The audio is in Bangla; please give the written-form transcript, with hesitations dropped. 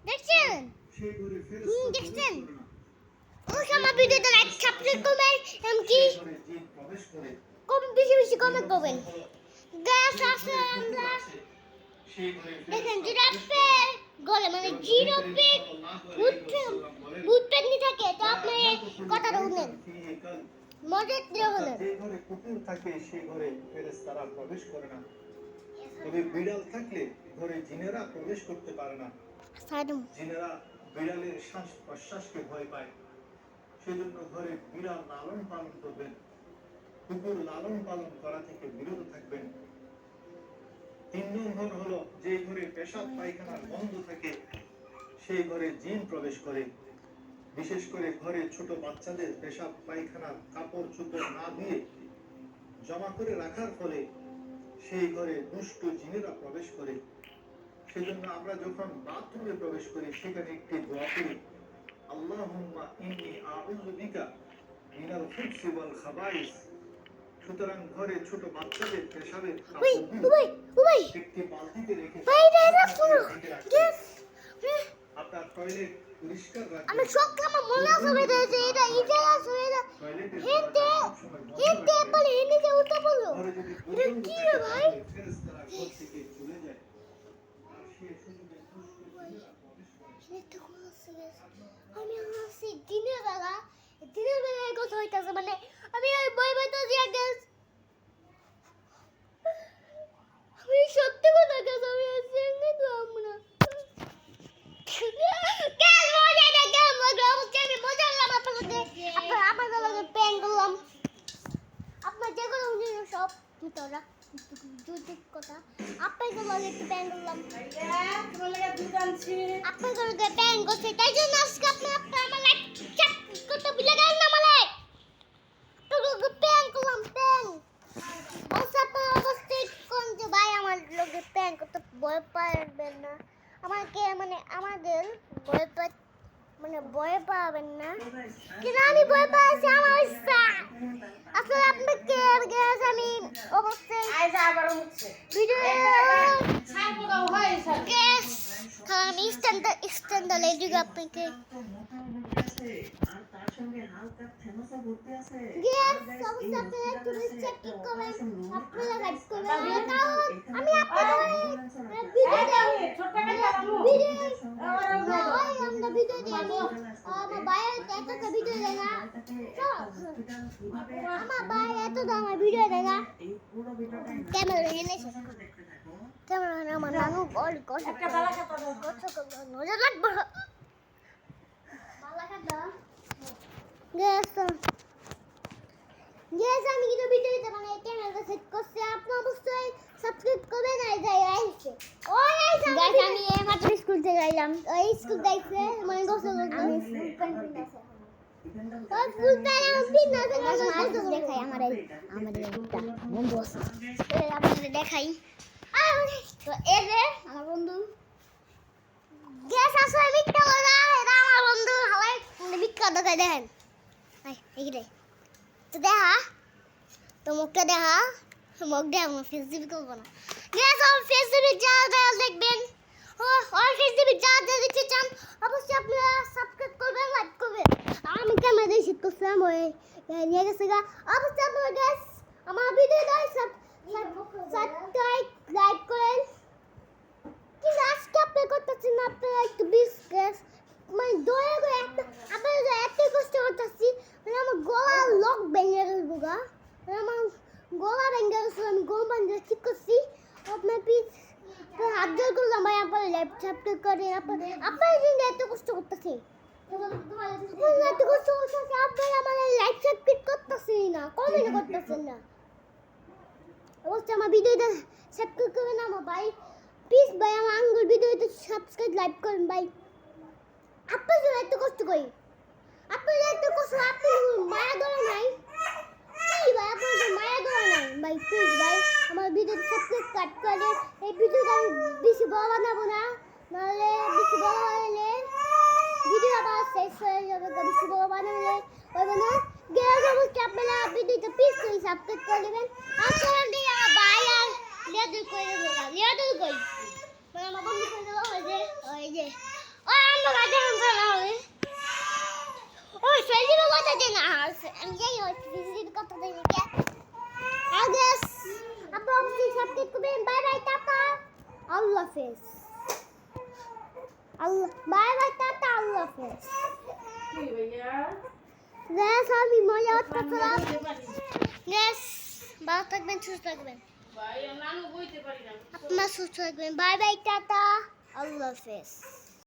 দেখছেন? দেখছেন? ওই আমার ভিডিওতে লাইক সাবস্ক্রাইব করবেন এমনকি বেশি বেশি কমেন্ট করবেন। গ্যাস আছে আমরা দেখেন জিরাফে গলে মানে জিরাফে ভূত পেতনি থাকে তো আপনি কথাটা শুনেন মজার দিয়ে শুনেন। যে ঘরে কুকুর থাকে সেই ঘরে ফেরেশতারা প্রবেশ করে না, তবে বিড়াল থাকলে ঘরে জিনেরা প্রবেশ করতে পারে না। জিনেরা বিড়ালের শ্বাস প্রশ্বাসকে ভয় পায়, সেজন্য ঘরে বিড়াল লালন পালন করবেন, কুকুর লালন পালন করা থেকে বিরত থাকবেন। 3 নম্বর হলো যে ঘরে পেশাব পায়খানার গন্ধ থাকে সেই ঘরে জিন প্রবেশ করে। বিশেষ করে ঘরে ছোট বাচ্চাদের পেশাব পায়খানার কাপড় চোপড় না দিয়ে জমা করে রাখার ফলে সেই ঘরে দুষ্ট জিনেরা প্রবেশ করে। সেজন্য আমরা যখন বাথরুমে প্রবেশ করি সেখানে একটি দোয়া করি, আল্লাহুম্মা ইন্নী আউযু বিকা মিনাল খুবসি ওয়াল খাবাইস। সুতরাং ঘরে ছোট বাচ্চাদের পেশাবের একটি বালতিতে রেখে আপনার টয়লেট পরিষ্কার রাখবেন। আমি সবসময় আমার মনে আছে এটা ইজা আছে এটা হেতে বলে এনে যে উঠে বললো এটা কি রে ভাই ফেরেশতারা ঘর থেকে চলে যায় আর সে সুযোগে আমি আসছি দিনের বেলা কথা হইতাছে মানে আমি ওই বই বইতে দিয়া গেছ আমি সত্যি কথা গেছ আমি আসছি তো আমরা ভয় পাবেন না আমাকে মানে আমাদের ভয় মানে ভয় পাবেন না কিন্তু আমি ভয় পাচ্ছি আমার ইচ্ছা আসলে আপনাকে আমি অবশ্যই ভিডিও আমি স্ট্যান্ডার্ড এদিকে আপনাকে Yes, আমি কিন্তু ভিডিওতে মানে ক্যামেরাটা সেট করছি আপনি অবশ্যই সাবস্ক্রাইব করবেন আর যাই আইছে গাইস আমি মাত্র স্কুল থেকে আইলাম ওই স্কুল যাইছে মানে গোসল আমি স্কুল প্যান্ট পিনছে ওই ফুল প্যান্ট পিনছে গোসল দেখাই আমারে একটা বন্ধু আছে এই আপনাদের দেখাই তো এই যে আমার বন্ধু গ্যাস আছে মিথ্যা বলা এটা আমার বন্ধু হালাই মিথ্যা দেখাই দেখেন এই রে তো দেখা তো মুখটা দেখা মুখ দেখা আমার ফেসবুক করবো না গ্যাস আমার ফেসবুক যা দেখবেন আর ফেসবুক যা দেখতে চান অবশ্যই আপনারা সাবস্ক্রাইব করবেন লাইক করবেন আমি ক্যামেরা দিয়ে শুট করছিলাম ওই নিয়ে গেছে গা অবশ্যই আপনারা গ্যাস আমার ভিডিওটা সাবস্ক্রাইব লাইক করেন কিন্তু আজকে আপনি করতেছেন না আপনারা একটু বিস্কেস মানে দয়া করে একটা আপনারা এত কষ্ট করতেছি মানে আমার গলা লক ভেঙে গেল গা আমার গলা ভেঙে গেছে আমি গরম পানি দিয়ে ঠিক করছি আপনার পিস হাত জোর করলাম ভাই আপনার ল্যাপটপটা করে আপনার জন্য এত কষ্ট করতেছে এত কষ্ট করতেছে আপনারা আমার লাইভ সাবস্ক্রাইব করতেছেন না কমেন্ট করতেছেন না অবশ্যই আমার ভিডিওটা সাবস্ক্রাইব করবেন আমার ভাই প্লিজ ভাই আমার আঙ্গুল ভিডিওতে সাবস্ক্রাইব লাইক করেন ভাই আপনার জন্য এত কষ্ট করি আপনার এত কষ্ট আপনার মায়া ধরে নাই কি ভাই আপনার মায়া ধরে নাই ভাই প্লিজ ভাই আমার ভিডিওতে সাবস্ক্রাইব কাট করে এই ভিডিওটা আমি বেশি বড় বানাবো না নাহলে বেশি বড় বানালে ভিডিও আবার শেষ হয়ে যাবে বেশি বড় বানালে হবে না গ্যাস অবশ্যই আপনারা ভিডিওটা প্লিজ করে সাবস্ক্রাইব করে দেবেন আপনারা দিয়ে আমার ভাই আর লিয়াদুল করে দেবো লিয়াদুল কই মানে আমার বন্ধু করে দেবো বিজির কথা দেই কে আদেশ আপনারা অবশ্যই সাবস্ক্রাইব করবেন বাই বাই টাটা আল্লাহ হাফেজ আল্লাহ বাই বাই টাটা আল্লাহ হাফেজ গ্যাস আমি মজা করতেছিলাম গ্যাস ভালো থাকবেন সুস্থ থাকবেন আপনারা সুস্থ থাকবেন বাই বাই টাটা আল্লাহ হাফেজ